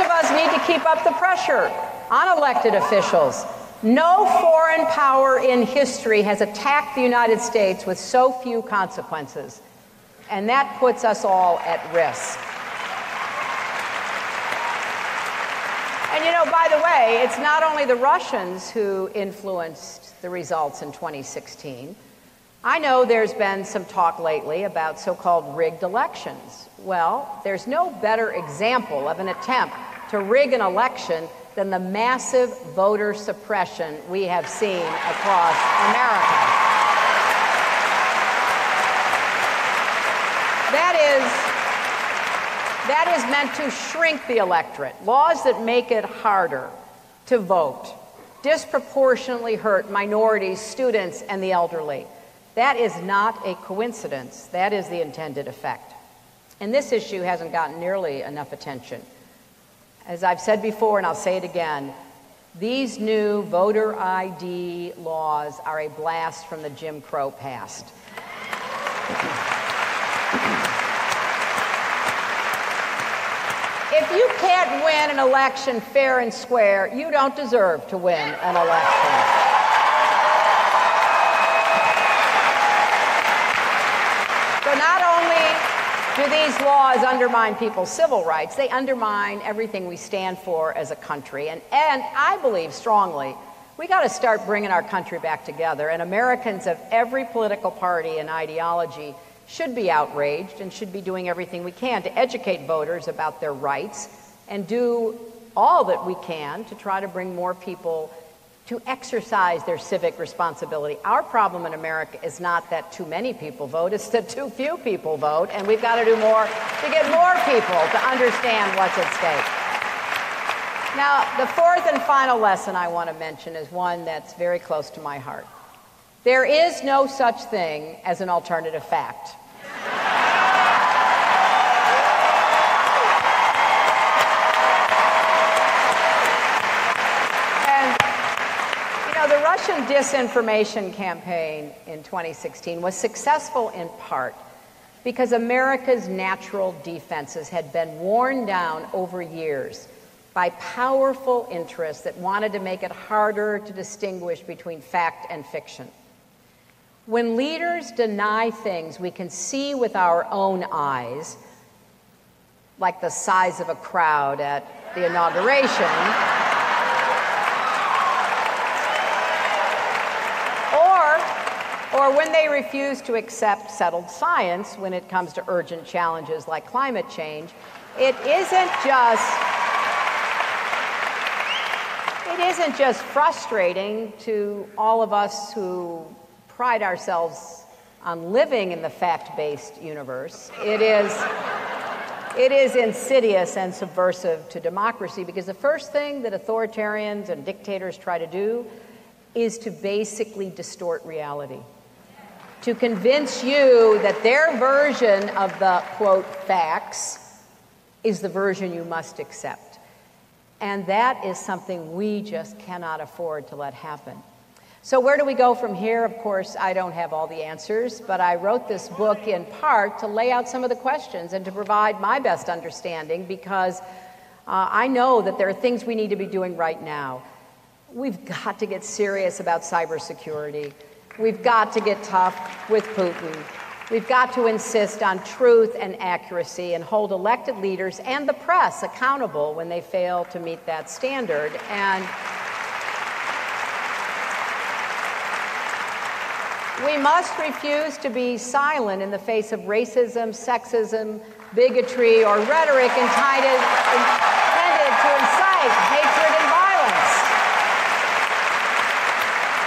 of us need to keep up the pressure on elected officials. No foreign power in history has attacked the United States with so few consequences, and that puts us all at risk. And you know, by the way, it's not only the Russians who influenced the results in 2016. I know there's been some talk lately about so-called rigged elections. Well, there's no better example of an attempt to rig an election than the massive voter suppression we have seen across America. That is meant to shrink the electorate. Laws that make it harder to vote disproportionately hurt minorities, students, and the elderly. That is not a coincidence. That is the intended effect. And this issue hasn't gotten nearly enough attention. As I've said before, and I'll say it again, these new voter ID laws are a blast from the Jim Crow past. If you can't win an election fair and square, you don't deserve to win an election. So not only do these laws undermine people's civil rights, they undermine everything we stand for as a country. And I believe strongly we got to start bringing our country back together. And Americans of every political party and ideology should be outraged and should be doing everything we can to educate voters about their rights and do all that we can to try to bring more people to exercise their civic responsibility. Our problem in America is not that too many people vote, it's that too few people vote, and we've got to do more to get more people to understand what's at stake. Now, the fourth and final lesson I want to mention is one that's very close to my heart. There is no such thing as an alternative fact. The Russian disinformation campaign in 2016 was successful in part because America's natural defenses had been worn down over years by powerful interests that wanted to make it harder to distinguish between fact and fiction. When leaders deny things we can see with our own eyes, like the size of a crowd at the inauguration, or when they refuse to accept settled science when it comes to urgent challenges like climate change, it isn't just frustrating to all of us who pride ourselves on living in the fact-based universe. It is insidious and subversive to democracy, because the first thing that authoritarians and dictators try to do is to basically distort reality, to convince you that their version of the, quote, facts is the version you must accept. And that is something we just cannot afford to let happen. So where do we go from here? Of course, I don't have all the answers, but I wrote this book in part to lay out some of the questions and to provide my best understanding, because I know that there are things we need to be doing right now. We've got to get serious about cybersecurity. We've got to get tough with Putin. We've got to insist on truth and accuracy and hold elected leaders and the press accountable when they fail to meet that standard. And we must refuse to be silent in the face of racism, sexism, bigotry, or rhetoric intended to incite hatred and violence.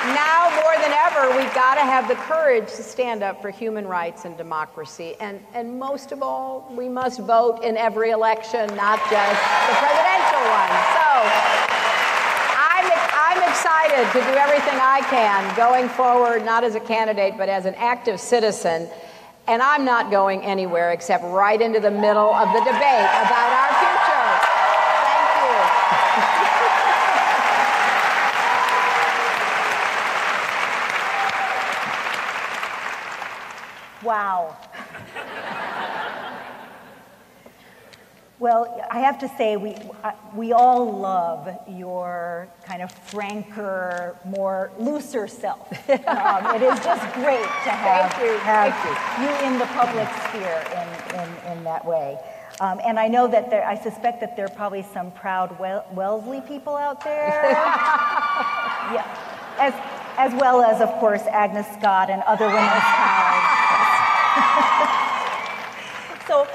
Now more than ever, we've got to have the courage to stand up for human rights and democracy. And most of all, we must vote in every election, not just the presidential one. So I'm excited to do everything I can going forward, not as a candidate, but as an active citizen. And I'm not going anywhere except right into the middle of the debate about our future. Thank you. Wow. Well, I have to say, we all love your kind of franker, more looser self. It is just great to have you in the public sphere in that way. And I know that I suspect that there are probably some proud Wellesley people out there. Yeah, as well as, of course, Agnes Scott and other women's colleagues. So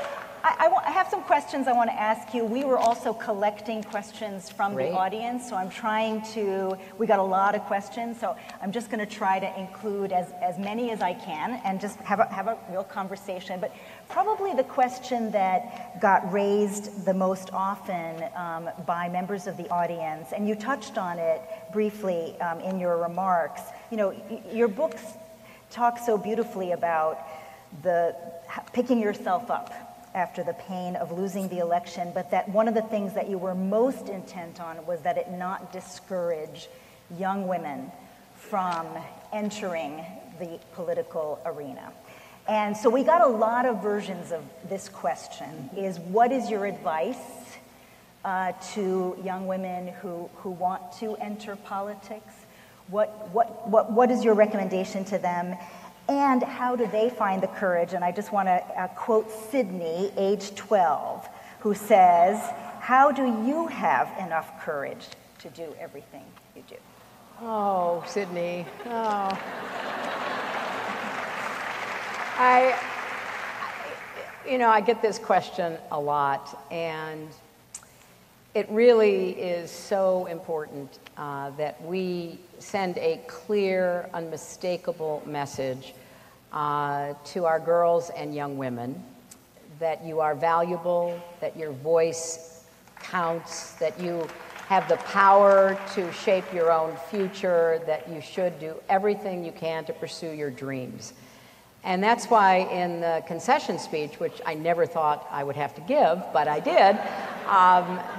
I have some questions I want to ask you. We were also collecting questions from the audience, so I'm trying to, we got a lot of questions, so I'm just going to try to include as many as I can and just have a real conversation. But probably the question that got raised the most often by members of the audience, and you touched on it briefly in your remarks, you know, your books talk so beautifully about picking yourself up after the pain of losing the election, but that one of the things that you were most intent on was that it not discourage young women from entering the political arena. And so we got a lot of versions of this question, is what is your advice to young women who want to enter politics? What is your recommendation to them? And how do they find the courage? And I just want to quote Sydney, age 12, who says, how do you have enough courage to do everything you do? Oh, Sydney. Oh. I get this question a lot, and it really is so important that we send a clear, unmistakable message to our girls and young women that you are valuable, that your voice counts, that you have the power to shape your own future, that you should do everything you can to pursue your dreams. And that's why in the concession speech, which I never thought I would have to give, but I did,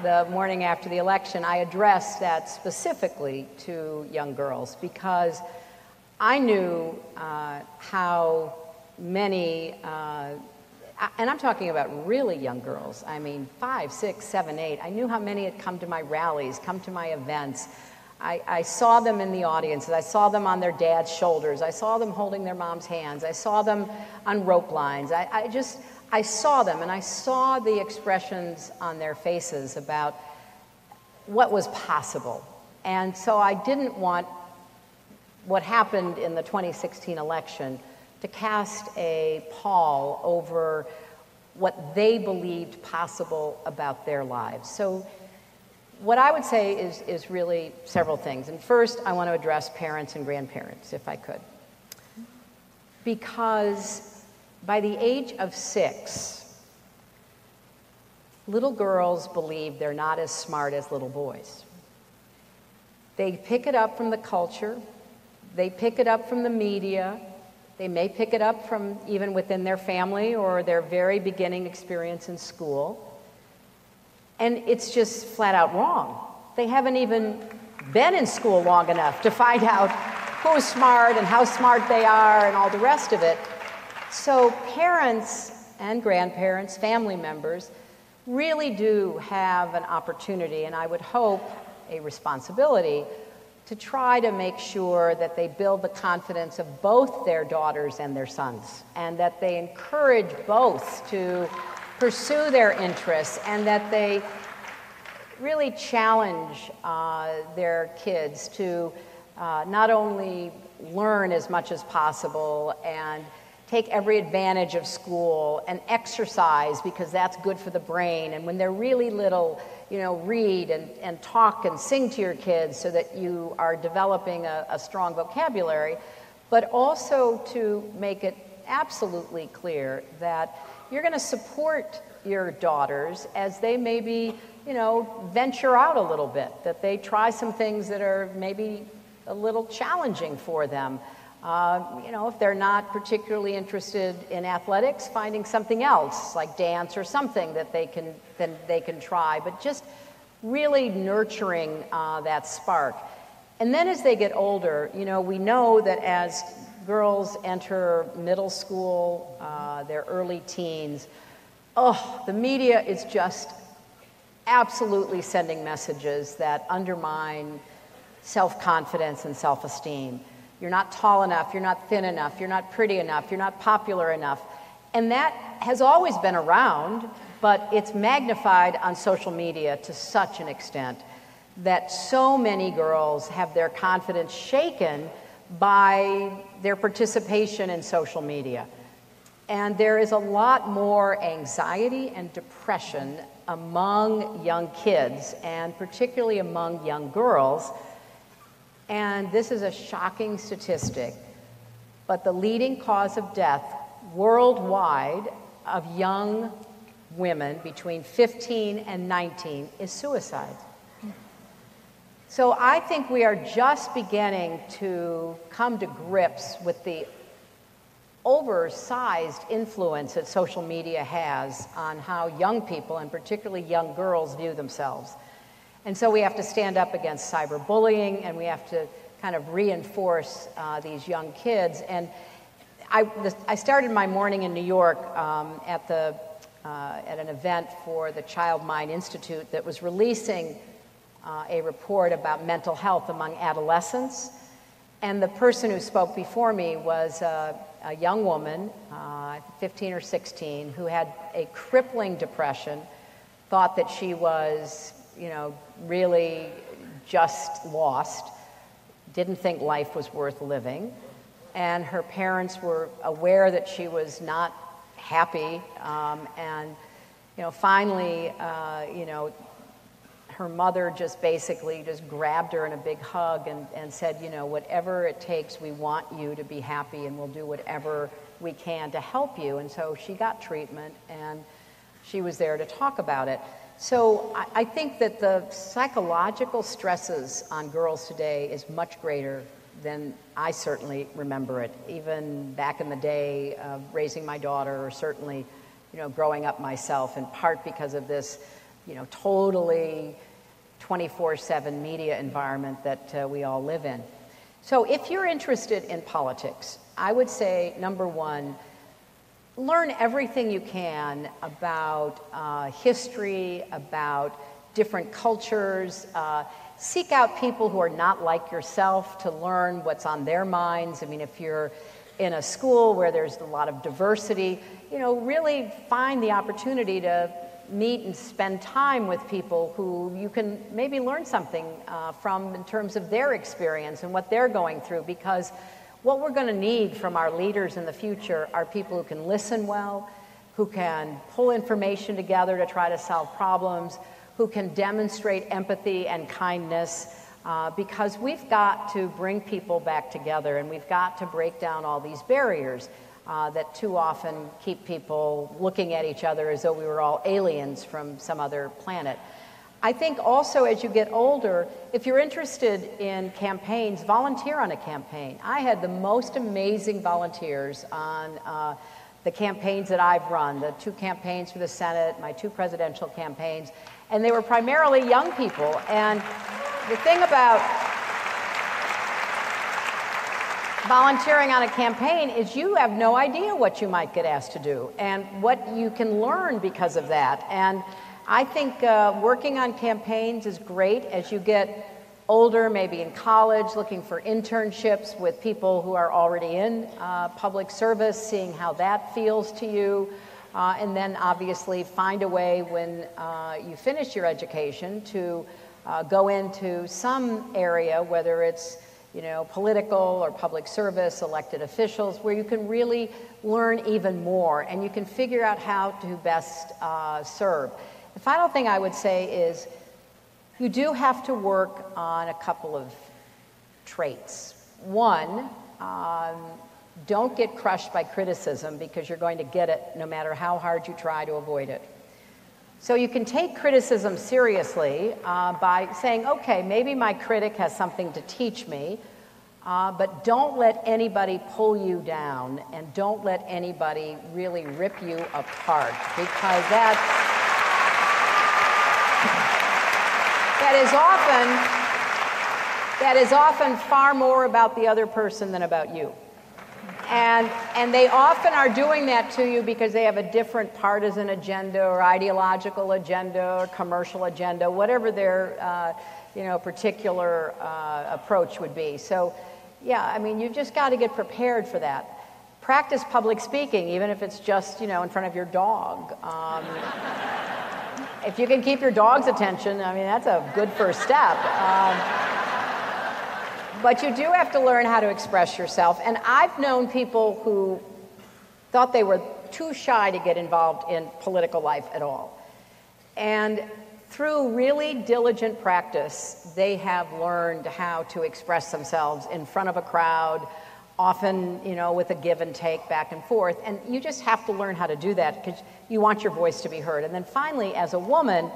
the morning after the election, I addressed that specifically to young girls because I knew how many, and I'm talking about really young girls, I mean 5, 6, 7, 8, I knew how many had come to my rallies, come to my events. I saw them in the audiences. I saw them on their dad's shoulders. I saw them holding their mom's hands. I saw them on rope lines. I saw them, and I saw the expressions on their faces about what was possible. And so I didn't want what happened in the 2016 election to cast a pall over what they believed possible about their lives. So what I would say is really several things. And first, I want to address parents and grandparents, if I could. Because by the age of 6, little girls believe they're not as smart as little boys. They pick it up from the culture. They pick it up from the media. They may pick it up from even within their family or their very beginning experience in school. And it's just flat out wrong. They haven't even been in school long enough to find out who's smart and how smart they are and all the rest of it. So parents and grandparents, family members, really do have an opportunity, and I would hope a responsibility, to try to make sure that they build the confidence of both their daughters and their sons, and that they encourage both to pursue their interests, and that they really challenge their kids to not only learn as much as possible and take every advantage of school and exercise because that's good for the brain, and when they're really little, read and talk and sing to your kids so that you are developing a strong vocabulary, but also to make it absolutely clear that you're going to support your daughters as they maybe, venture out a little bit, that they try some things that are maybe a little challenging for them. If they're not particularly interested in athletics, finding something else like dance or something that they can try, but just really nurturing that spark. And then as they get older, we know that as girls enter middle school, their early teens, the media is just absolutely sending messages that undermine self-confidence and self-esteem. You're not tall enough, you're not thin enough, you're not pretty enough, you're not popular enough. And that has always been around, but it's magnified on social media to such an extent that so many girls have their confidence shaken by their participation in social media. And there is a lot more anxiety and depression among young kids, and particularly among young girls. And this is a shocking statistic, but the leading cause of death worldwide of young women between 15 and 19 is suicide. So I think we are just beginning to come to grips with the oversized influence that social media has on how young people, and particularly young girls, view themselves. And so we have to stand up against cyberbullying, and we have to kind of reinforce these young kids. And I started my morning in New York at an event for the Child Mind Institute that was releasing a report about mental health among adolescents. And the person who spoke before me was a young woman, 15 or 16, who had a crippling depression, thought that she was, really just lost, didn't think life was worth living. And her parents were aware that she was not happy. And finally, her mother just basically just grabbed her in a big hug and said, whatever it takes, we want you to be happy, and we'll do whatever we can to help you. And so she got treatment, and she was there to talk about it. So I think that the psychological stresses on girls today is much greater than I certainly remember it, even back in the day of raising my daughter, or certainly, growing up myself, in part because of this, totally 24/7 media environment that we all live in. So if you're interested in politics, I would say, number one, learn everything you can about history, about different cultures. Seek out people who are not like yourself to learn what's on their minds. I mean, if you're in a school where there's a lot of diversity, really find the opportunity to meet and spend time with people who you can maybe learn something from in terms of their experience and what they're going through, because what we're going to need from our leaders in the future are people who can listen well, who can pull information together to try to solve problems, who can demonstrate empathy and kindness, because we've got to bring people back together, and we've got to break down all these barriers that too often keep people looking at each other as though we were all aliens from some other planet. I think also, as you get older, if you're interested in campaigns, volunteer on a campaign. I had the most amazing volunteers on the campaigns that I've run, the 2 campaigns for the Senate, my 2 presidential campaigns, and they were primarily young people. And the thing about volunteering on a campaign is you have no idea what you might get asked to do and what you can learn because of that. And I think working on campaigns is great as you get older, maybe in college, looking for internships with people who are already in public service, seeing how that feels to you. And then obviously find a way when you finish your education to go into some area, whether it's political or public service, elected officials, where you can really learn even more and you can figure out how to best serve. The final thing I would say is you do have to work on a couple of traits. One, don't get crushed by criticism, because you're going to get it no matter how hard you try to avoid it. So you can take criticism seriously by saying, okay, maybe my critic has something to teach me, but don't let anybody pull you down, and don't let anybody really rip you apart, because that is often far more about the other person than about you. And they often are doing that to you because they have a different partisan agenda or ideological agenda or commercial agenda, whatever their particular approach would be. So, yeah, I mean, you've just got to get prepared for that. Practice public speaking, even if it's just, in front of your dog. If you can keep your dog's attention, I mean, that's a good first step. But you do have to learn how to express yourself. And I've known people who thought they were too shy to get involved in political life at all. And through really diligent practice, they have learned how to express themselves in front of a crowd, often, with a give and take back and forth. And you just have to learn how to do that because you want your voice to be heard. And then finally, as a woman,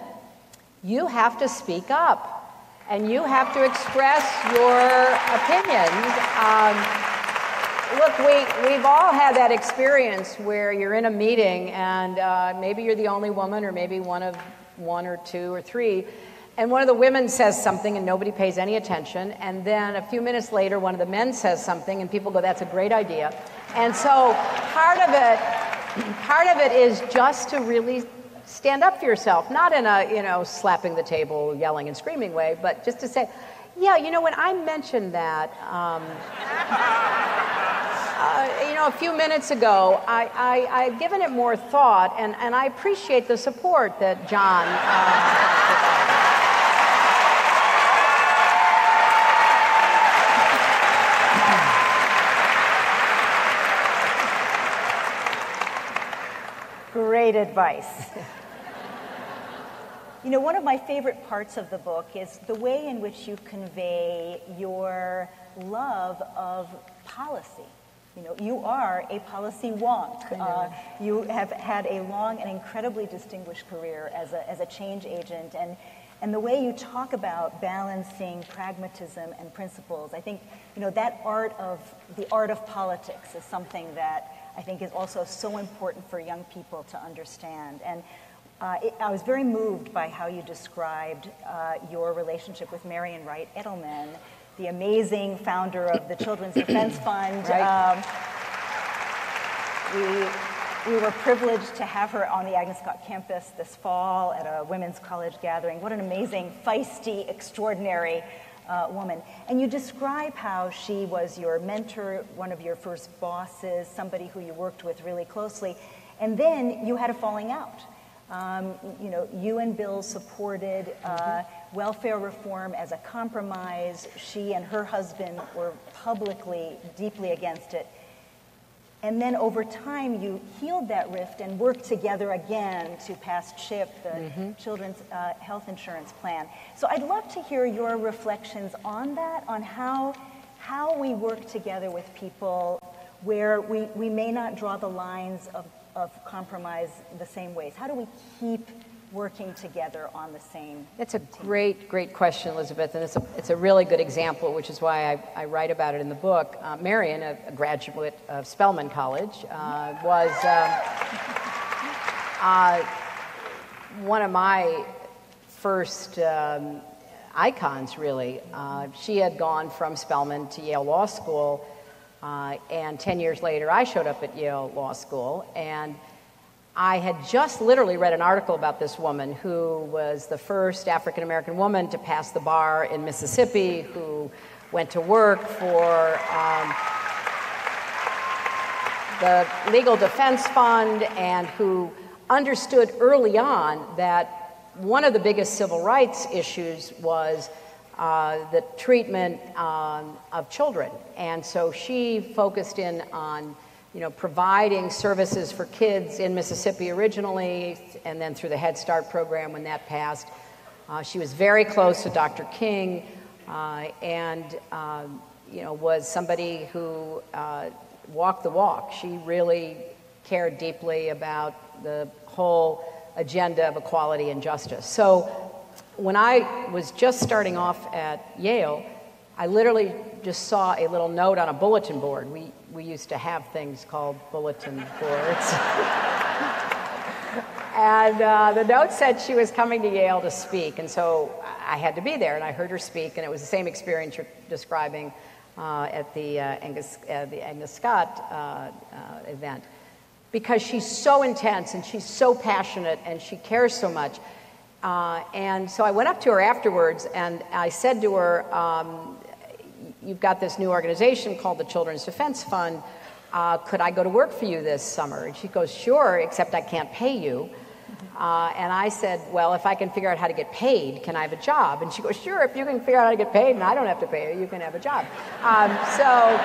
you have to speak up. And you have to express your opinions. Look, we've all had that experience where you're in a meeting and maybe you're the only woman or maybe one of one or two or three, and one of the women says something and nobody pays any attention, and then a few minutes later one of the men says something and people go, that's a great idea. And so part of it is just to really stand up for yourself, not in a, slapping the table, yelling and screaming way, but just to say, yeah, when I mentioned that, a few minutes ago, I've given it more thought, and I appreciate the support that John Great advice. One of my favorite parts of the book is the way in which you convey your love of policy. You are a policy wonk. You have had a long and incredibly distinguished career as a change agent, and the way you talk about balancing pragmatism and principles, I think, that the art of politics is something that I think is also so important for young people to understand. And I was very moved by how you described your relationship with Marian Wright Edelman, the amazing founder of the Children's Defense Fund. Right. We were privileged to have her on the Agnes Scott campus this fall at a women's college gathering. What an amazing, feisty, extraordinary woman. And you describe how she was your mentor, one of your first bosses, somebody who you worked with really closely, and then you had a falling out. You and Bill supported welfare reform as a compromise. She and her husband were publicly deeply against it. And then over time, you healed that rift and worked together again to pass CHIP, the Children's Health Insurance Plan. So I'd love to hear your reflections on that, on how we work together with people where we may not draw the lines of compromise the same ways. How do we keep working together on the same That's a team? great question, Elizabeth, and it's a really good example, which is why I write about it in the book. Marian, a graduate of Spelman College, was one of my first icons, really. She had gone from Spelman to Yale Law School, and 10 years later, I showed up at Yale Law School, and I had just literally read an article about this woman who was the first African-American woman to pass the bar in Mississippi, who went to work for the Legal Defense Fund, and who understood early on that one of the biggest civil rights issues was the treatment of children. And so she focused in on providing services for kids in Mississippi originally, and then through the Head Start program when that passed. She was very close to Dr. King, and was somebody who walked the walk. She really cared deeply about the whole agenda of equality and justice. So when I was just starting off at Yale, I literally just saw a little note on a bulletin board. We used to have things called bulletin boards. And the note said she was coming to Yale to speak, and so I had to be there, and I heard her speak, and it was the same experience you're describing. at the Agnes Scott event, because she's so intense and she's so passionate and she cares so much. And so I went up to her afterwards and I said to her, you've got this new organization called the Children's Defense Fund. Could I go to work for you this summer? And she goes, sure, except I can't pay you. And I said, well, if I can figure out how to get paid, can I have a job? And she goes, sure, if you can figure out how to get paid and I don't have to pay you, you can have a job. So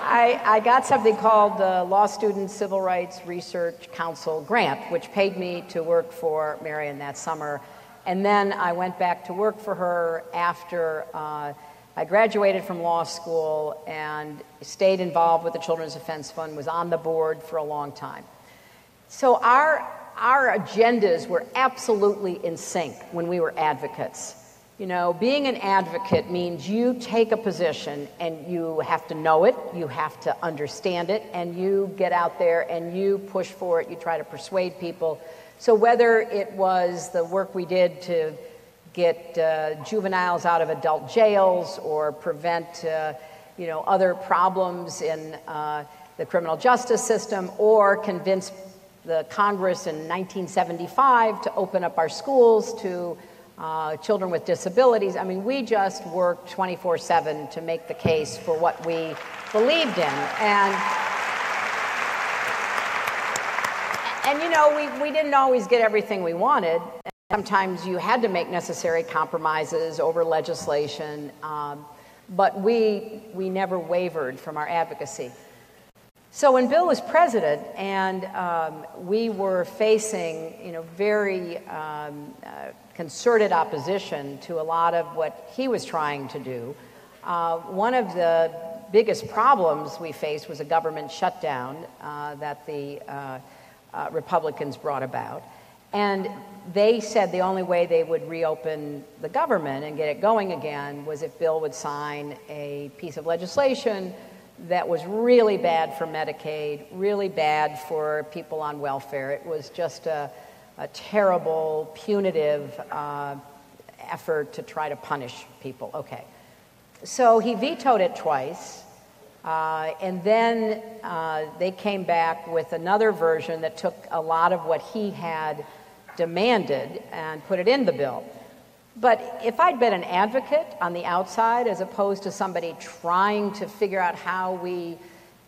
I got something called the Law Student Civil Rights Research Council grant, which paid me to work for Marian that summer. And then I went back to work for her after I graduated from law school and stayed involved with the Children's Defense Fund, was on the board for a long time. So our agendas were absolutely in sync when we were advocates. You know, being an advocate means you take a position and you have to know it, you have to understand it, and you get out there and you push for it, you try to persuade people. So whether it was the work we did to get juveniles out of adult jails or prevent other problems in the criminal justice system, or convince the Congress in 1975 to open up our schools to children with disabilities. I mean, we just worked 24/7 to make the case for what we believed in. And you know, we didn't always get everything we wanted. Sometimes you had to make necessary compromises over legislation, but we never wavered from our advocacy. So when Bill was president and we were facing, very concerted opposition to a lot of what he was trying to do, one of the biggest problems we faced was a government shutdown that the Republicans brought about. And they said the only way they would reopen the government and get it going again was if Bill would sign a piece of legislation that was really bad for Medicaid, really bad for people on welfare. It was just a terrible, punitive effort to try to punish people. Okay. So he vetoed it twice, and then they came back with another version that took a lot of what he had demanded and put it in the bill. But if I'd been an advocate on the outside as opposed to somebody trying to figure out how we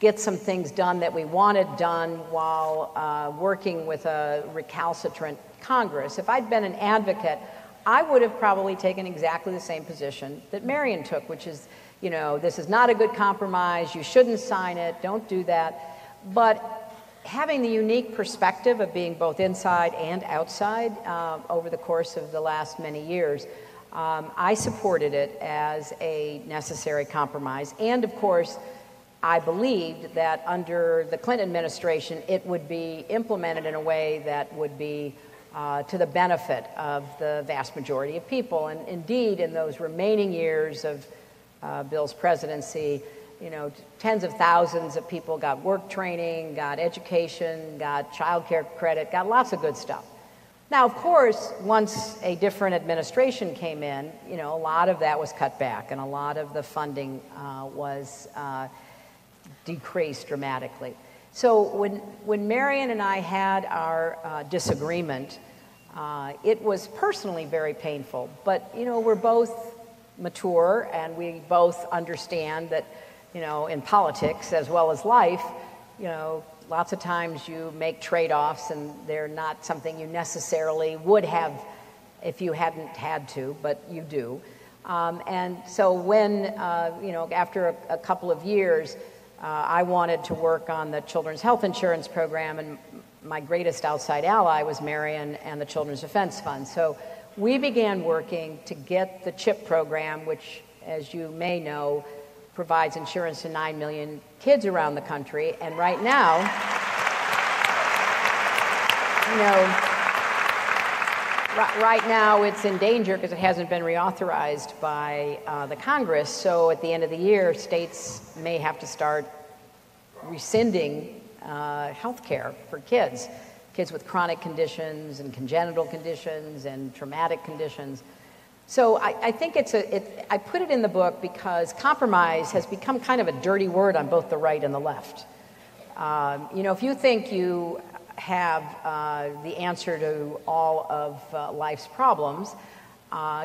get some things done that we wanted done while working with a recalcitrant Congress, if I'd been an advocate, I would have probably taken exactly the same position that Marian took, which is, this is not a good compromise, you shouldn't sign it, don't do that. But having the unique perspective of being both inside and outside over the course of the last many years, I supported it as a necessary compromise. And of course, I believed that under the Clinton administration, it would be implemented in a way that would be to the benefit of the vast majority of people. And indeed, in those remaining years of Bill's presidency, tens of thousands of people got work training, got education, got child care credit, got lots of good stuff. Now, of course, once a different administration came in, a lot of that was cut back and a lot of the funding was decreased dramatically. So when Marian and I had our disagreement, it was personally very painful. But, we're both mature and we both understand that in politics as well as life, lots of times you make trade-offs and they're not something you necessarily would have if you hadn't had to, but you do. And so when, after a couple of years, I wanted to work on the Children's Health Insurance Program, and my greatest outside ally was Marian and the Children's Defense Fund. So we began working to get the CHIP program, which, as you may know, provides insurance to 9 million kids around the country. And right now, right now it's in danger because it hasn't been reauthorized by the Congress. So at the end of the year, states may have to start rescinding health care for kids with chronic conditions and congenital conditions and traumatic conditions. So I think I put it in the book because compromise has become kind of a dirty word on both the right and the left. You know, if you think you have the answer to all of life's problems,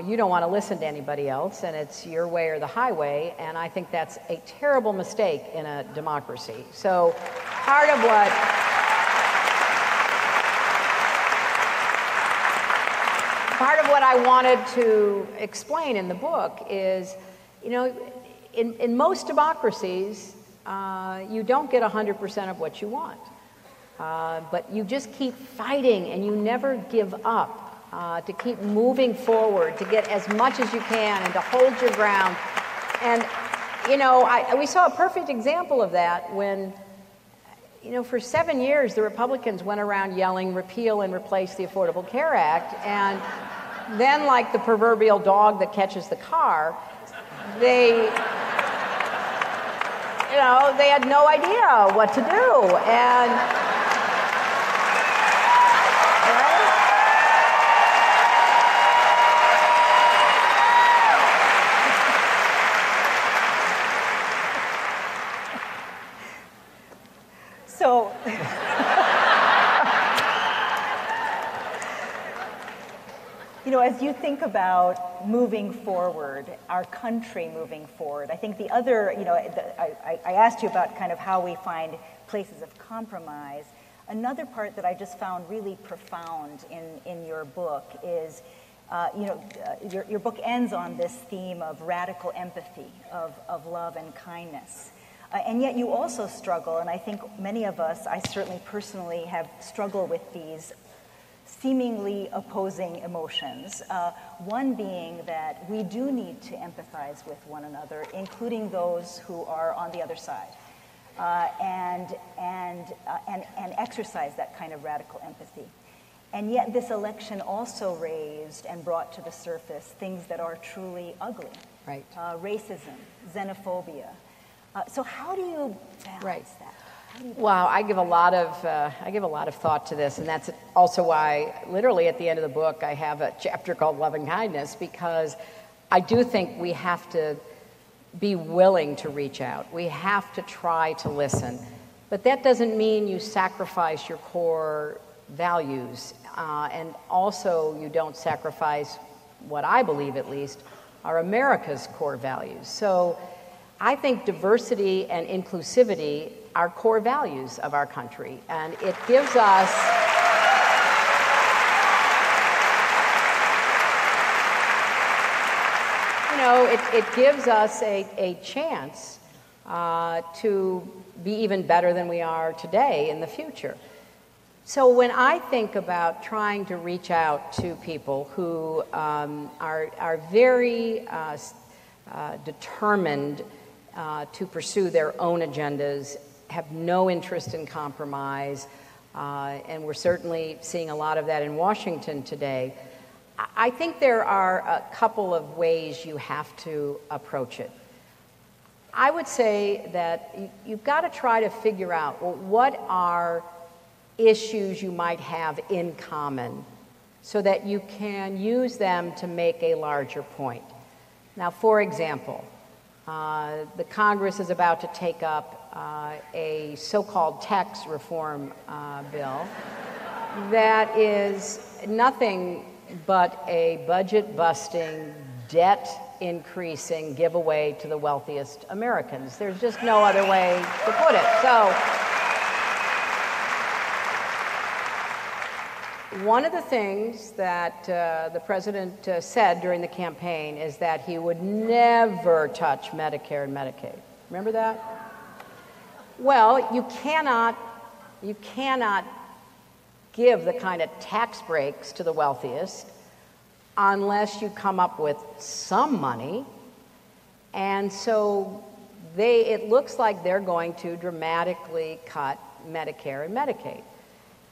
you don't want to listen to anybody else, and it's your way or the highway, and I think that's a terrible mistake in a democracy. So part of what I wanted to explain in the book is, you know, in most democracies, you don't get 100% of what you want. But you just keep fighting and you never give up to keep moving forward, to get as much as you can and to hold your ground. And, you know, we saw a perfect example of that when, you know, for 7 years, the Republicans went around yelling, repeal and replace the Affordable Care Act. And then, like the proverbial dog that catches the car, they had no idea what to do. And so, you know, as you think about moving forward, our country moving forward, I think the other, you know, I asked you about kind of how we find places of compromise. Another part that I just found really profound in your book is, you know, your book ends on this theme of radical empathy, of love and kindness. And yet you also struggle, and I think many of us, I certainly personally have struggled with these seemingly opposing emotions. One being that we do need to empathize with one another, including those who are on the other side, and exercise that kind of radical empathy. And yet this election also raised and brought to the surface things that are truly ugly. Right. Racism, xenophobia. So how do you balance that? Wow, I give a lot of thought to this, and that's also why, literally at the end of the book, I have a chapter called Love and Kindness, because I do think we have to be willing to reach out. We have to try to listen, but that doesn't mean you sacrifice your core values, and also you don't sacrifice what I believe, at least, are America's core values. So I think diversity and inclusivity are core values of our country, and it gives us it gives us a chance to be even better than we are today in the future. So when I think about trying to reach out to people who are very determined to pursue their own agendas, have no interest in compromise, and we're certainly seeing a lot of that in Washington today, I think there are a couple of ways you have to approach it. I would say that you've got to try to figure out, well, what are issues you might have in common so that you can use them to make a larger point. Now, for example, the Congress is about to take up a so-called tax reform bill that is nothing but a budget-busting, debt-increasing giveaway to the wealthiest Americans. There's just no other way to put it. So, one of the things that the president said during the campaign is that he would never touch Medicare and Medicaid. Remember that? Well, you cannot give the kind of tax breaks to the wealthiest unless you come up with some money. And so it looks like they're going to dramatically cut Medicare and Medicaid.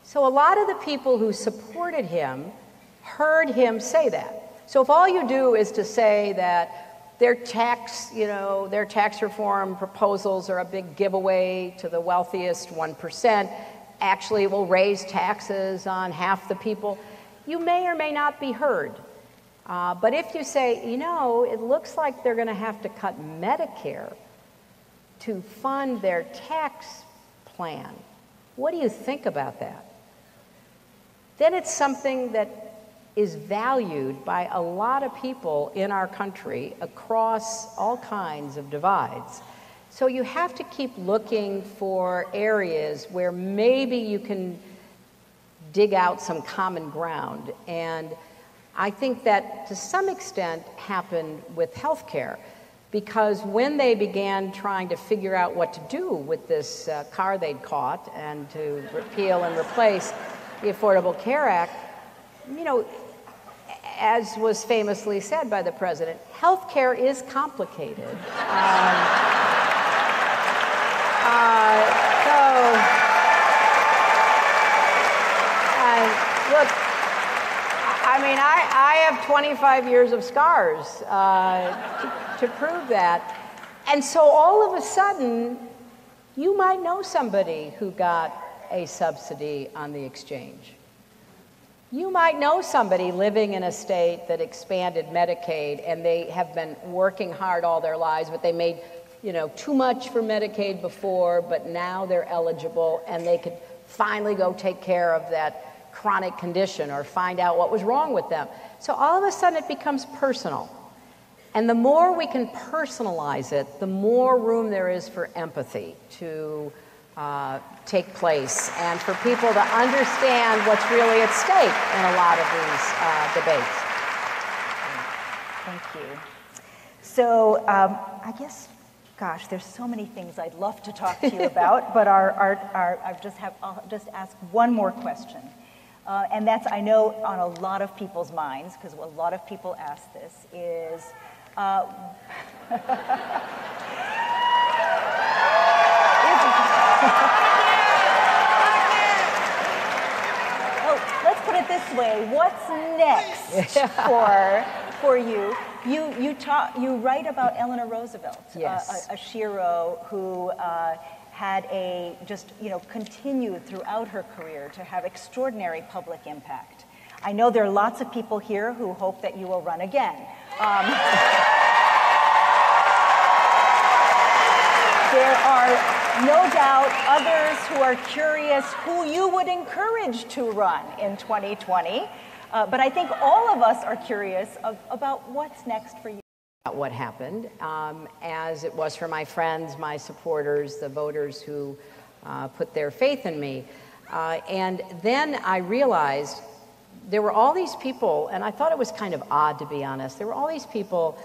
So a lot of the people who supported him heard him say that. So if all you do is to say that their tax reform proposals are a big giveaway to the wealthiest 1%, actually will raise taxes on half the people, you may or may not be heard. But if you say, you know, it looks like they're going to have to cut Medicare to fund their tax plan, what do you think about that? Then it's something that is valued by a lot of people in our country across all kinds of divides. So you have to keep looking for areas where maybe you can dig out some common ground. And I think that to some extent happened with healthcare, because when they began trying to figure out what to do with this car they'd caught and to repeal and replace the Affordable Care Act, you know, as was famously said by the president, healthcare is complicated. Look, I mean, I have 25 years of scars to prove that. And so all of a sudden, you might know somebody who got a subsidy on the exchange. You might know somebody living in a state that expanded Medicaid, and they have been working hard all their lives, but they made, you know, too much for Medicaid before, but now they're eligible, and they could finally go take care of that chronic condition or find out what was wrong with them. So all of a sudden it becomes personal. And the more we can personalize it, the more room there is for empathy to take place and for people to understand what's really at stake in a lot of these debates. Thank you. So I guess, gosh, there's so many things I'd love to talk to you about, but I'll just ask one more question. And that's, I know, on a lot of people's minds, because a lot of people ask this, is let's put it this way: what's next for you? You write about Eleanor Roosevelt, yes. a shero who had continued throughout her career to have extraordinary public impact. I know there are lots of people here who hope that you will run again. There are no doubt others who are curious who you would encourage to run in 2020. But I think all of us are curious about what's next for you. What happened, as it was for my friends, my supporters, the voters who put their faith in me. And then I realized there were all these people, and I thought it was kind of odd, to be honest. There were all these people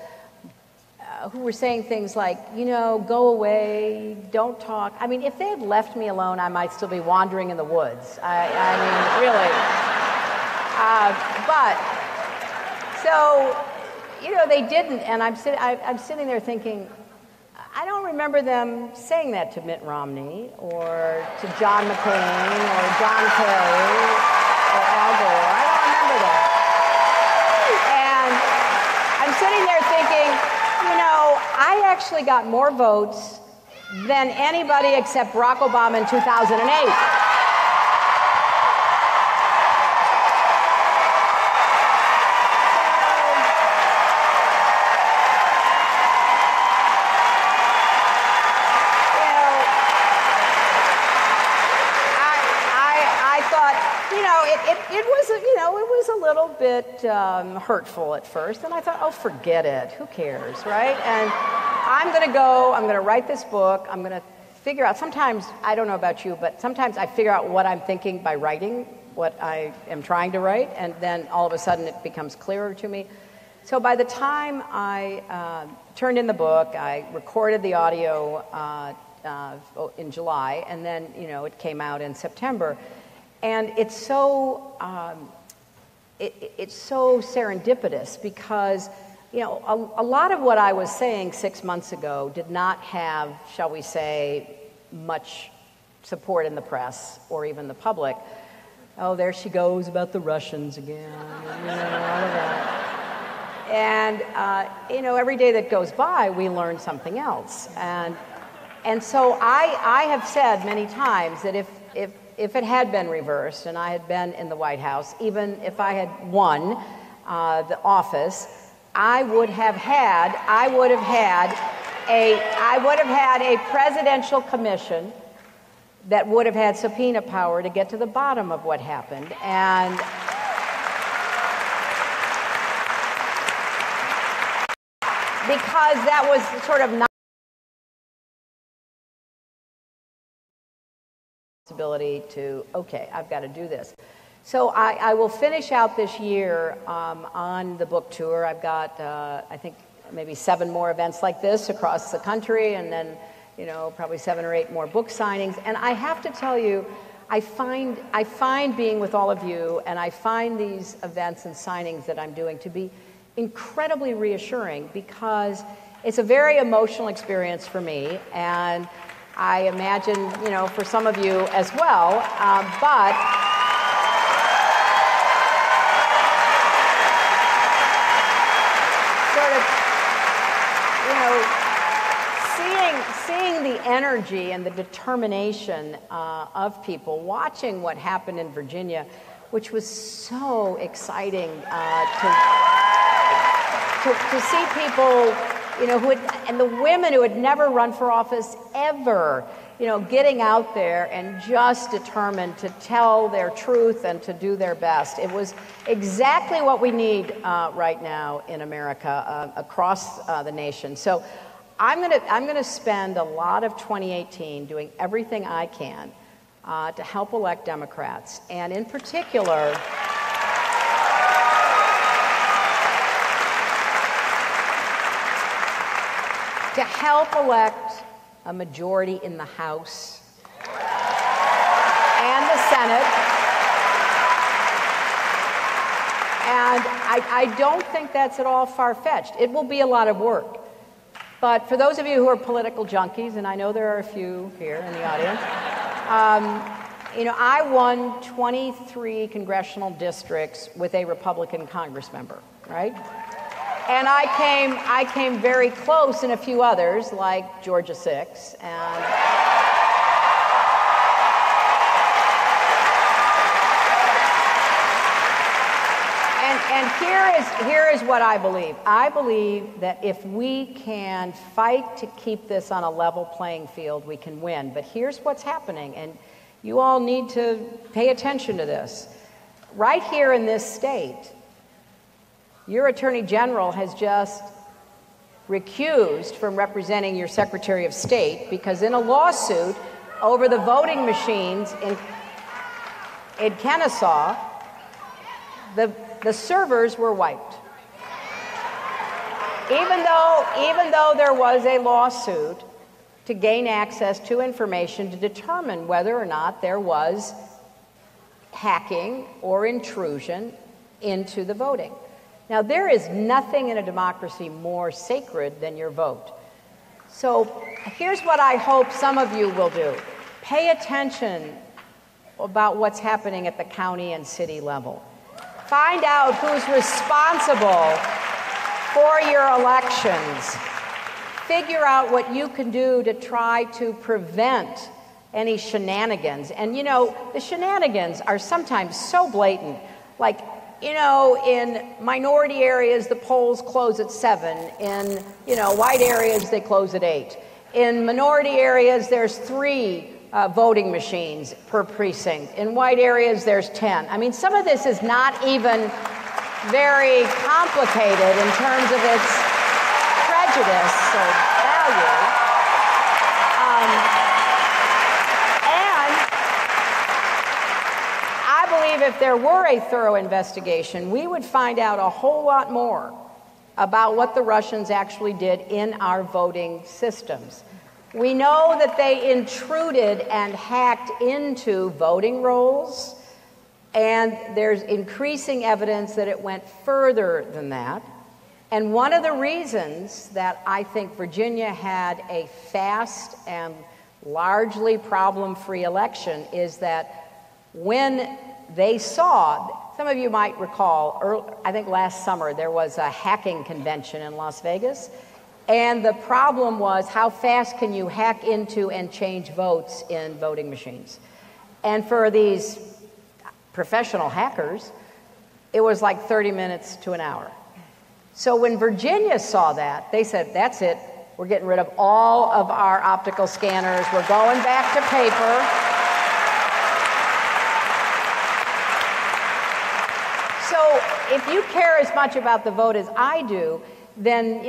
who were saying things like, you know, go away, don't talk. I mean, if they had left me alone, I might still be wandering in the woods. I mean, really. You know, they didn't, and I'm sitting there thinking, I don't remember them saying that to Mitt Romney or to John McCain or John Kerry or Al Gore. I don't remember that. And I'm sitting there thinking, you know, I actually got more votes than anybody except Barack Obama in 2008. It was a little bit hurtful at first, and I thought, oh, forget it, who cares, right? And I'm going to write this book, I'm going to figure out, sometimes, I don't know about you, but sometimes I figure out what I'm thinking by writing what I am trying to write, and then all of a sudden it becomes clearer to me. So by the time I turned in the book, I recorded the audio in July, and then, you know, it came out in September. And it's so serendipitous because, you know, a lot of what I was saying 6 months ago did not have, shall we say, much support in the press or even the public. Oh, there she goes about the Russians again, you know, all of that. And, you know, every day that goes by, we learn something else. And so I have said many times that if it had been reversed and I had been in the White House, even if I had won, the office, I would have had a presidential commission that would have had subpoena power to get to the bottom of what happened. And because that was sort of not responsibility to, okay, I've got to do this. So I will finish out this year on the book tour. I've got, I think, maybe 7 more events like this across the country, and then, you know, probably 7 or 8 more book signings. And I have to tell you, I find being with all of you, and I find these events and signings that I'm doing to be incredibly reassuring, because it's a very emotional experience for me, and I imagine, you know, for some of you as well, but sort of, you know, seeing the energy and the determination of people, watching what happened in Virginia, which was so exciting to see people, you know, and the women who had never run for office ever, you know, getting out there and just determined to tell their truth and to do their best. It was exactly what we need right now in America, across the nation. So I'm gonna spend a lot of 2018 doing everything I can to help elect Democrats, and in particular, to help elect a majority in the House and the Senate. And I don't think that's at all far-fetched. It will be a lot of work. But for those of you who are political junkies, and I know there are a few here in the audience, you know, I won 23 congressional districts with a Republican Congress member, right? And I came very close in a few others, like Georgia 6, and here is what I believe. I believe that if we can fight to keep this on a level playing field, we can win. But here's what's happening, and you all need to pay attention to this. Right here in this state, your Attorney General has just recused from representing your Secretary of State because in a lawsuit over the voting machines in Kennesaw, the servers were wiped. Even though there was a lawsuit to gain access to information to determine whether or not there was hacking or intrusion into the voting. Now, there is nothing in a democracy more sacred than your vote. So here's what I hope some of you will do. Pay attention about what's happening at the county and city level. Find out who's responsible for your elections. Figure out what you can do to try to prevent any shenanigans. And, you know, the shenanigans are sometimes so blatant, like, you know, in minority areas, the polls close at 7. In, you know, white areas, they close at 8. In minority areas, there's 3 voting machines per precinct. In white areas, there's 10. I mean, some of this is not even very complicated in terms of its prejudice or value. If there were a thorough investigation, we would find out a whole lot more about what the Russians actually did in our voting systems. We know that they intruded and hacked into voting rolls, and there's increasing evidence that it went further than that. And one of the reasons that I think Virginia had a fast and largely problem-free election is that when they saw, some of you might recall, I think last summer there was a hacking convention in Las Vegas, and the problem was how fast can you hack into and change votes in voting machines. And for these professional hackers, it was like 30 minutes to an hour. So when Virginia saw that, they said, that's it. We're getting rid of all of our optical scanners. We're going back to paper. So if you care as much about the vote as I do, then,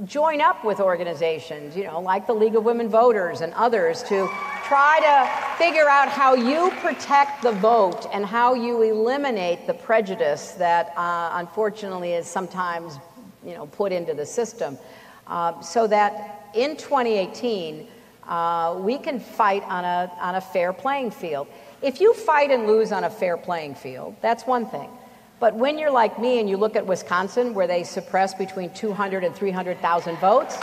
join up with organizations, like the League of Women Voters and others to try to figure out how you protect the vote and how you eliminate the prejudice that unfortunately is sometimes, put into the system, so that in 2018 we can fight on a fair playing field. If you fight and lose on a fair playing field, that's one thing. But when you're like me and you look at Wisconsin, where they suppress between 200 and 300,000 votes,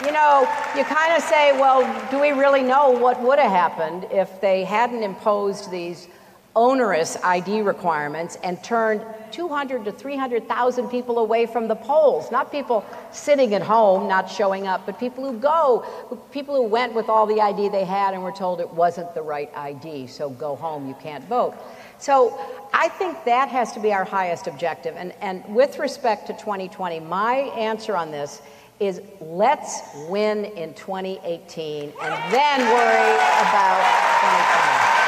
you kind of say, well, do we really know what would have happened if they hadn't imposed these onerous ID requirements and turned 200 to 300,000 people away from the polls? Not people sitting at home, not showing up, but people who went with all the ID they had and were told it wasn't the right ID, so go home, you can't vote. So I think that has to be our highest objective. And with respect to 2020, my answer on this is let's win in 2018 and then worry about 2020.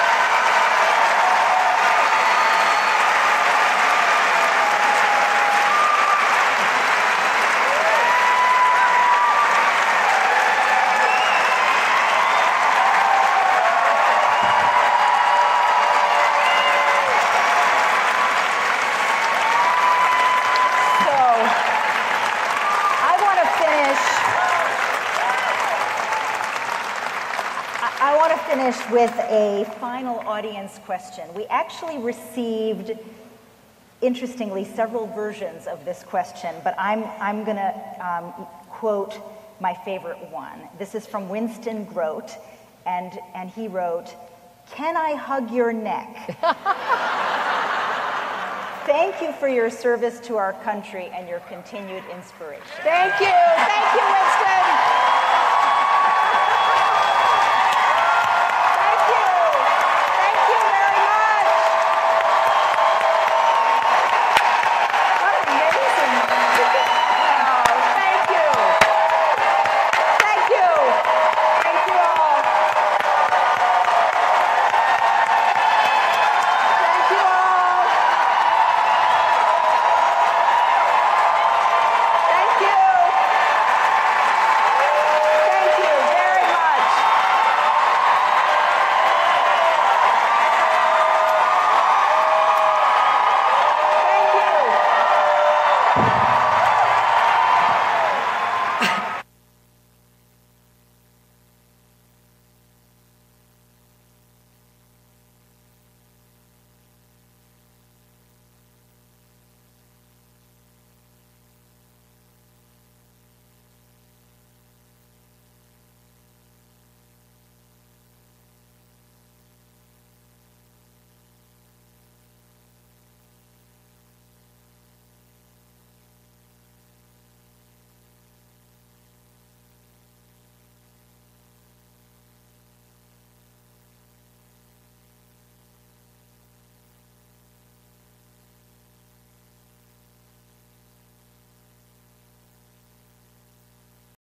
With a final audience question. We actually received, interestingly, several versions of this question, but I'm going to quote my favorite one. This is from Winston Grote, and he wrote, "Can I hug your neck? Thank you for your service to our country and your continued inspiration." Thank you. Thank you.